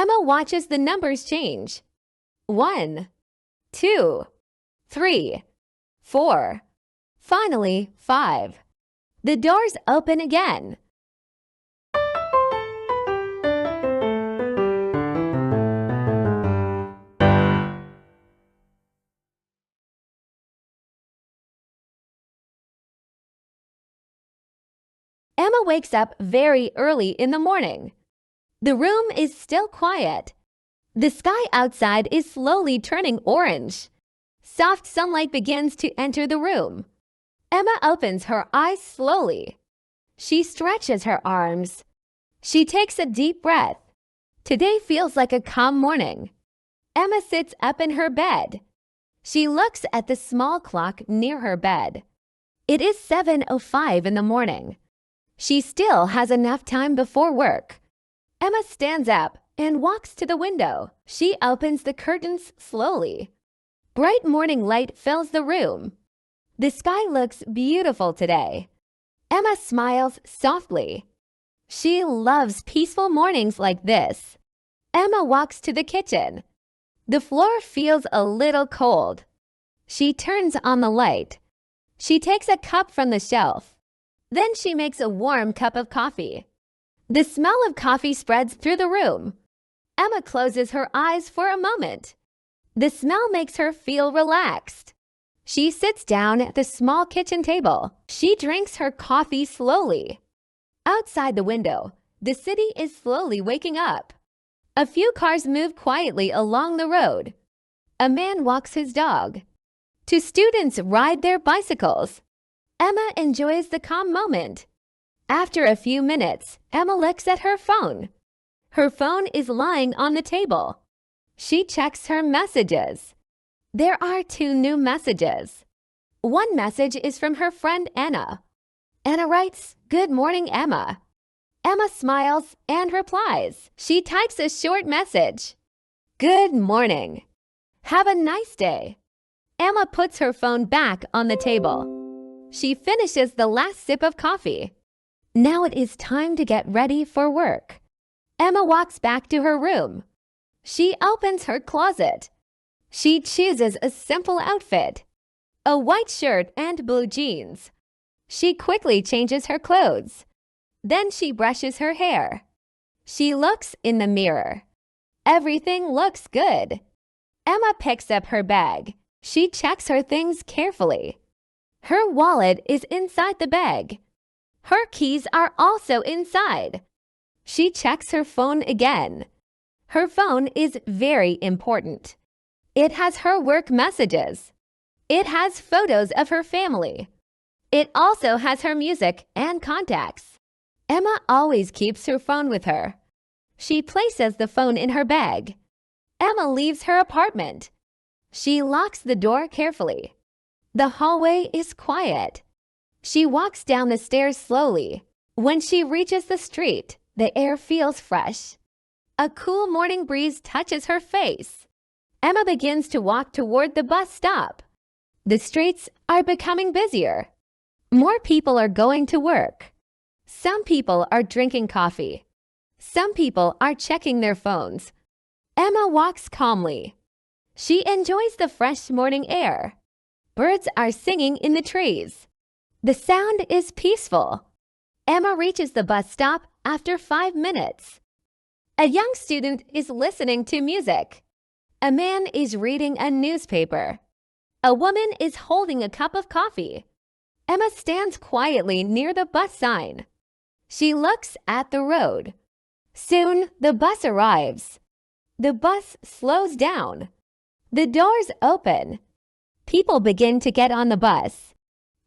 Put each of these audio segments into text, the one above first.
Emma watches the numbers change. 1, 2, 3, 4. Finally, 5. The doors open again. Emma wakes up very early in the morning. The room is still quiet. The sky outside is slowly turning orange. Soft sunlight begins to enter the room. Emma opens her eyes slowly. She stretches her arms. She takes a deep breath. Today feels like a calm morning. Emma sits up in her bed. She looks at the small clock near her bed. It is 7:05 in the morning. She still has enough time before work. Emma stands up and walks to the window. She opens the curtains slowly. Bright morning light fills the room. The sky looks beautiful today. Emma smiles softly. She loves peaceful mornings like this. Emma walks to the kitchen. The floor feels a little cold. She turns on the light. She takes a cup from the shelf. Then she makes a warm cup of coffee. The smell of coffee spreads through the room. Emma closes her eyes for a moment. The smell makes her feel relaxed. She sits down at the small kitchen table. She drinks her coffee slowly. Outside the window, the city is slowly waking up. A few cars move quietly along the road. A man walks his dog. Two students ride their bicycles. Emma enjoys the calm moment. After a few minutes, Emma looks at her phone. Her phone is lying on the table. She checks her messages. There are 2 new messages. One message is from her friend Anna. Anna writes, "Good morning, Emma." Emma smiles and replies. She types a short message. "Good morning. Have a nice day." Emma puts her phone back on the table. She finishes the last sip of coffee. Now it is time to get ready for work. Emma walks back to her room. She opens her closet. She chooses a simple outfit, a white shirt and blue jeans. She quickly changes her clothes. Then she brushes her hair. She looks in the mirror. Everything looks good. Emma picks up her bag. She checks her things carefully. Her wallet is inside the bag. Her keys are also inside. She checks her phone again. Her phone is very important. It has her work messages. It has photos of her family. It also has her music and contacts. Emma always keeps her phone with her. She places the phone in her bag. Emma leaves her apartment. She locks the door carefully. The hallway is quiet. She walks down the stairs slowly. When she reaches the street, the air feels fresh. A cool morning breeze touches her face. Emma begins to walk toward the bus stop. The streets are becoming busier. More people are going to work. Some people are drinking coffee. Some people are checking their phones. Emma walks calmly. She enjoys the fresh morning air. Birds are singing in the trees. The sound is peaceful. Emma reaches the bus stop after 5 minutes. A young student is listening to music. A man is reading a newspaper. A woman is holding a cup of coffee. Emma stands quietly near the bus sign. She looks at the road. Soon, the bus arrives. The bus slows down. The doors open. People begin to get on the bus.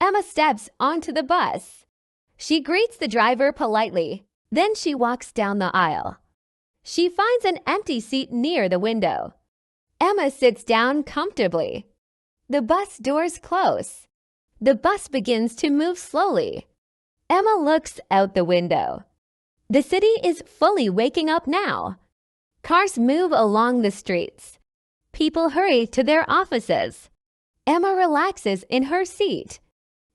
Emma steps onto the bus. She greets the driver politely. Then she walks down the aisle. She finds an empty seat near the window. Emma sits down comfortably. The bus doors close. The bus begins to move slowly. Emma looks out the window. The city is fully waking up now. Cars move along the streets. People hurry to their offices. Emma relaxes in her seat.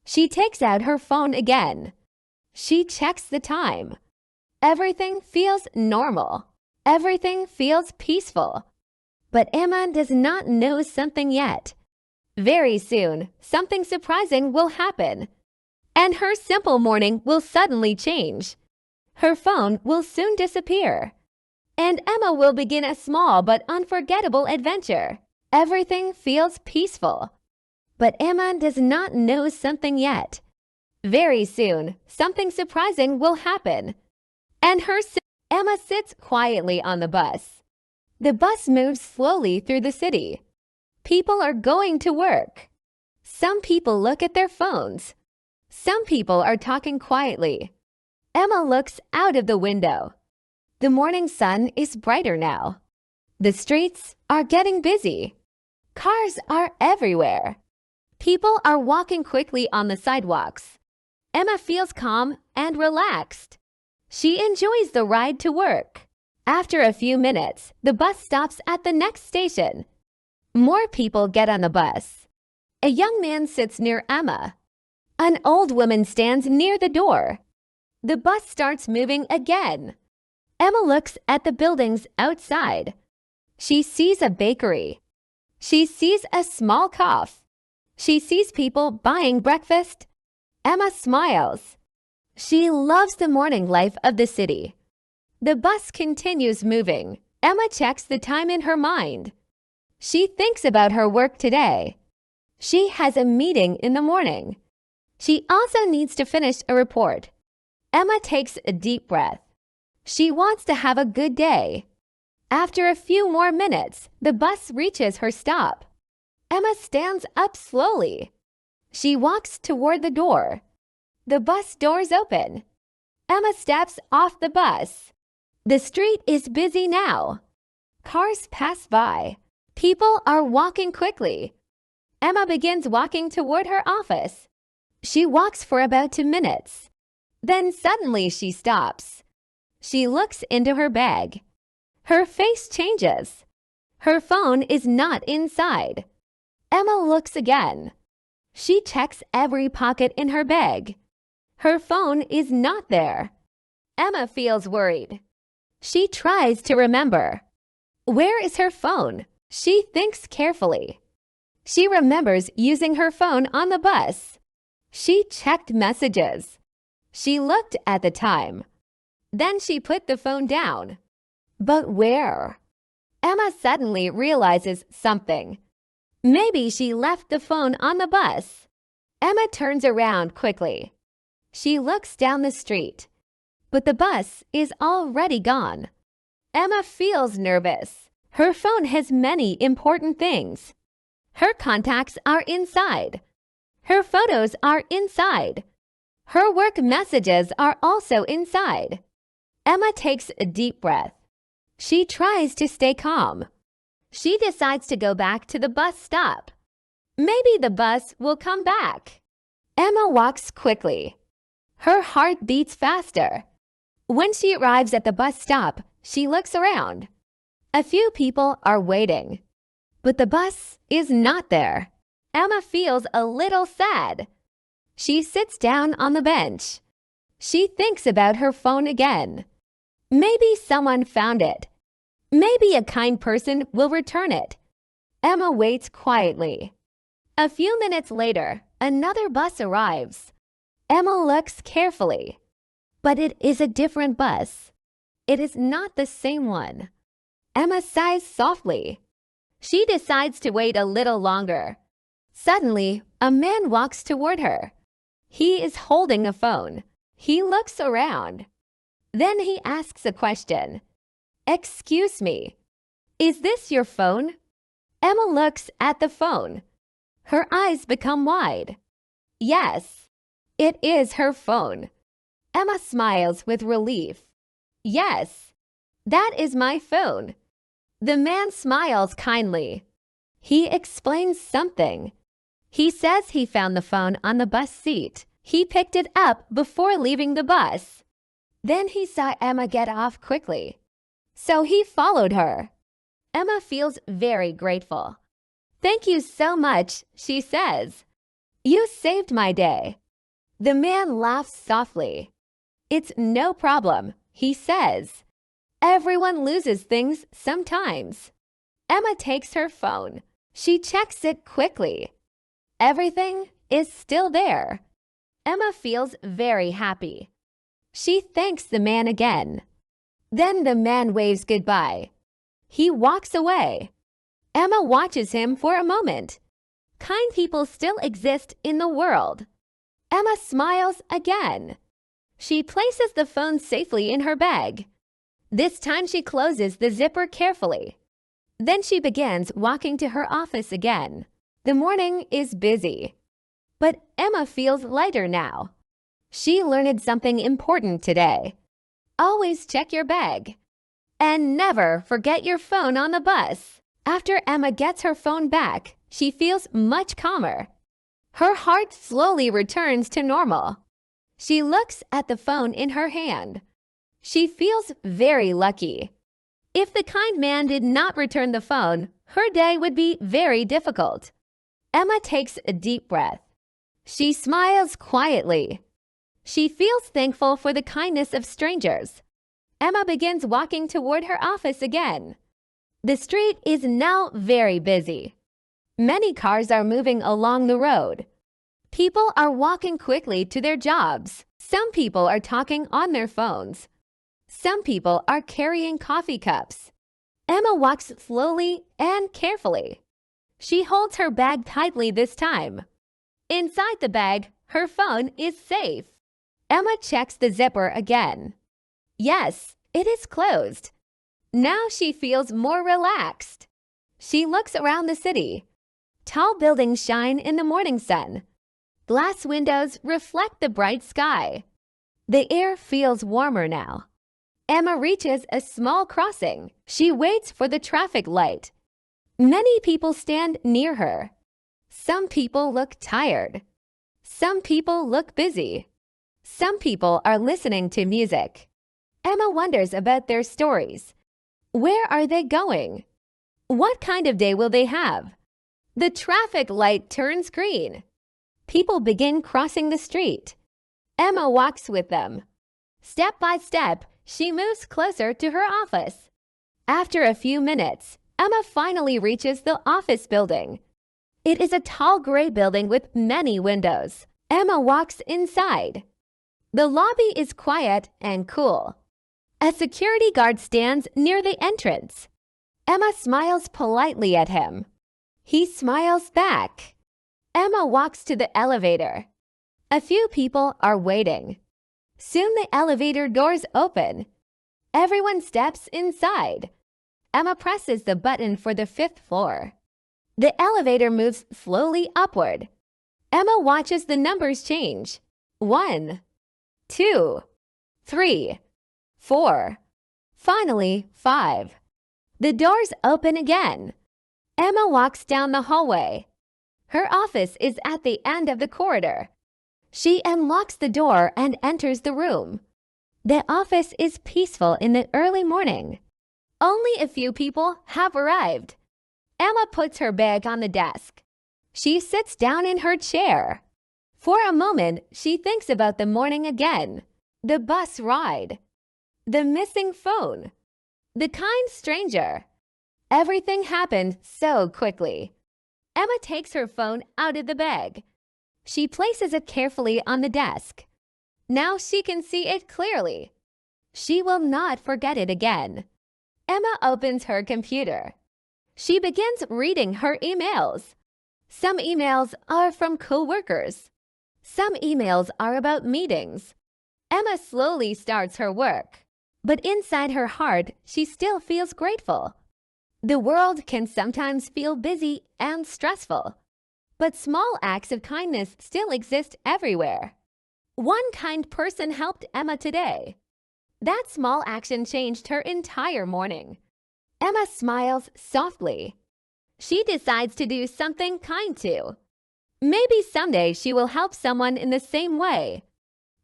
She takes out her phone again. She checks the time. Everything feels normal. Everything feels peaceful. But Emma does not know something yet. Very soon, something surprising will happen, and her simple morning will suddenly change. Her phone will soon disappear, and Emma will begin a small but unforgettable adventure. Everything feels peaceful. But Emma does not know something yet. Very soon, something surprising will happen, and Emma sits quietly on the bus. The bus moves slowly through the city. People are going to work. Some people look at their phones. Some people are talking quietly. Emma looks out of the window. The morning sun is brighter now. The streets are getting busy. Cars are everywhere. People are walking quickly on the sidewalks. Emma feels calm and relaxed. She enjoys the ride to work. After a few minutes, the bus stops at the next station. More people get on the bus. A young man sits near Emma. An old woman stands near the door. The bus starts moving again. Emma looks at the buildings outside. She sees a bakery. She sees a small cafe. She sees people buying breakfast. Emma smiles. She loves the morning life of the city. The bus continues moving. Emma checks the time in her mind. She thinks about her work today. She has a meeting in the morning. She also needs to finish a report. Emma takes a deep breath. She wants to have a good day. After a few more minutes, the bus reaches her stop. Emma stands up slowly. She walks toward the door. The bus doors open. Emma steps off the bus. The street is busy now. Cars pass by. People are walking quickly. Emma begins walking toward her office. She walks for about 2 minutes. Then suddenly she stops. She looks into her bag. Her face changes. Her phone is not inside. Emma looks again. She checks every pocket in her bag. Her phone is not there. Emma feels worried. She tries to remember. Where is her phone? She thinks carefully. She remembers using her phone on the bus. She checked messages. She looked at the time. Then she put the phone down. But where? Emma suddenly realizes something. Maybe she left the phone on the bus. Emma turns around quickly. She looks down the street, but the bus is already gone. Emma feels nervous. Her phone has many important things. Her contacts are inside. Her photos are inside. Her work messages are also inside. Emma takes a deep breath. She tries to stay calm. She decides to go back to the bus stop. Maybe the bus will come back. Emma walks quickly. Her heart beats faster. When she arrives at the bus stop, she looks around. A few people are waiting, but the bus is not there. Emma feels a little sad. She sits down on the bench. She thinks about her phone again. Maybe someone found it. Maybe a kind person will return it. Emma waits quietly. A few minutes later, another bus arrives. Emma looks carefully. But it is a different bus. It is not the same one. Emma sighs softly. She decides to wait a little longer. Suddenly, a man walks toward her. He is holding a phone. He looks around. Then he asks a question. "Excuse me, is this your phone?" Emma looks at the phone. Her eyes become wide. Yes, it is her phone. Emma smiles with relief. "Yes, that is my phone." The man smiles kindly. He explains something. He says he found the phone on the bus seat. He picked it up before leaving the bus. Then he saw Emma get off quickly. So he followed her. Emma feels very grateful. "Thank you so much," she says. "You saved my day." The man laughs softly. "It's no problem," he says. Everyone loses things sometimes. Emma takes her phone. She checks it quickly. Everything is still there. Emma feels very happy. She thanks the man again. Then the man waves goodbye. He walks away. Emma watches him for a moment. Kind people still exist in the world. Emma smiles again. She places the phone safely in her bag. This time she closes the zipper carefully. Then she begins walking to her office again. The morning is busy. But Emma feels lighter now. She learned something important today. Always check your bag. And never forget your phone on the bus. After Emma gets her phone back, she feels much calmer. Her heart slowly returns to normal. She looks at the phone in her hand. She feels very lucky. If the kind man did not return the phone, her day would be very difficult. Emma takes a deep breath. She smiles quietly. She feels thankful for the kindness of strangers. Emma begins walking toward her office again. The street is now very busy. Many cars are moving along the road. People are walking quickly to their jobs. Some people are talking on their phones. Some people are carrying coffee cups. Emma walks slowly and carefully. She holds her bag tightly this time. Inside the bag, her phone is safe. Emma checks the zipper again. Yes, it is closed. Now she feels more relaxed. She looks around the city. Tall buildings shine in the morning sun. Glass windows reflect the bright sky. The air feels warmer now. Emma reaches a small crossing. She waits for the traffic light. Many people stand near her. Some people look tired. Some people look busy. Some people are listening to music. Emma wonders about their stories. Where are they going? What kind of day will they have? The traffic light turns green. People begin crossing the street. Emma walks with them. Step by step, she moves closer to her office. After a few minutes, Emma finally reaches the office building. It is a tall gray building with many windows. Emma walks inside. The lobby is quiet and cool. A security guard stands near the entrance. Emma smiles politely at him. He smiles back. Emma walks to the elevator. A few people are waiting. Soon the elevator doors open. Everyone steps inside. Emma presses the button for the 5th floor. The elevator moves slowly upward. Emma watches the numbers change. 1, 2, 3, 4. Finally, 5. The doors open again. Emma walks down the hallway. Her office is at the end of the corridor. She unlocks the door and enters the room. The office is peaceful in the early morning. Only a few people have arrived. Emma puts her bag on the desk. She sits down in her chair. For a moment, she thinks about the morning again. The bus ride. The missing phone. The kind stranger. Everything happened so quickly. Emma takes her phone out of the bag. She places it carefully on the desk. Now she can see it clearly. She will not forget it again. Emma opens her computer. She begins reading her emails. Some emails are from coworkers. Some emails are about meetings. Emma slowly starts her work. But inside her heart, she still feels grateful. The world can sometimes feel busy and stressful, but small acts of kindness still exist everywhere. One kind person helped Emma today. That small action changed her entire morning. Emma smiles softly. She decides to do something kind too. Maybe someday she will help someone in the same way.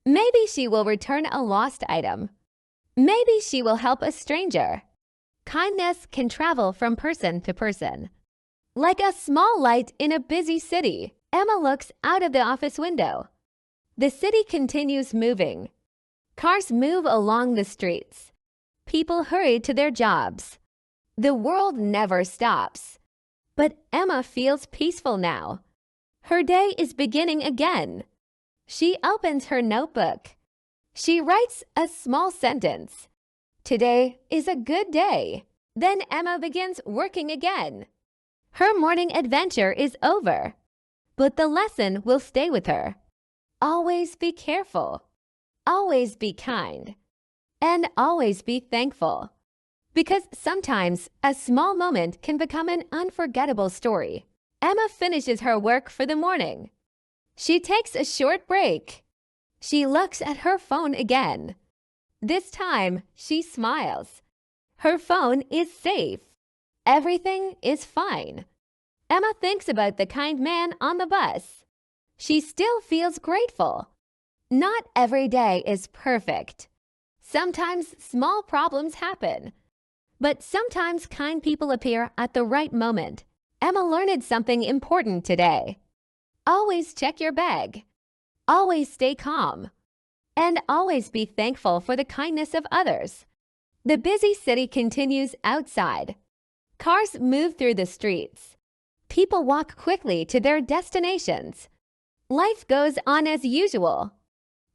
Maybe she will return a lost item. Maybe she will help a stranger. Kindness can travel from person to person. Like a small light in a busy city, Emma looks out of the office window. The city continues moving. Cars move along the streets. People hurry to their jobs. The world never stops. But Emma feels peaceful now. Her day is beginning again. She opens her notebook. She writes a small sentence. Today is a good day. Then Emma begins working again. Her morning adventure is over. But the lesson will stay with her. Always be careful. Always be kind. And always be thankful. Because sometimes a small moment can become an unforgettable story. Emma finishes her work for the morning. She takes a short break. She looks at her phone again. This time, she smiles. Her phone is safe. Everything is fine. Emma thinks about the kind man on the bus. She still feels grateful. Not every day is perfect. Sometimes small problems happen. But sometimes kind people appear at the right moment. Emma learned something important today. Always check your bag. Always stay calm. And always be thankful for the kindness of others. The busy city continues outside. Cars move through the streets. People walk quickly to their destinations. Life goes on as usual.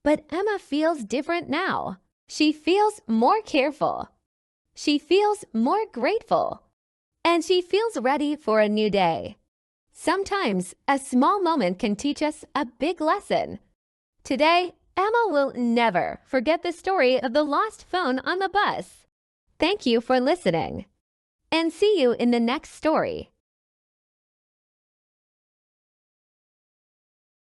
But Emma feels different now. She feels more careful. She feels more grateful. And she feels ready for a new day. Sometimes a small moment can teach us a big lesson. Today, Emma will never forget the story of the lost phone on the bus. Thank you for listening. And see you in the next story.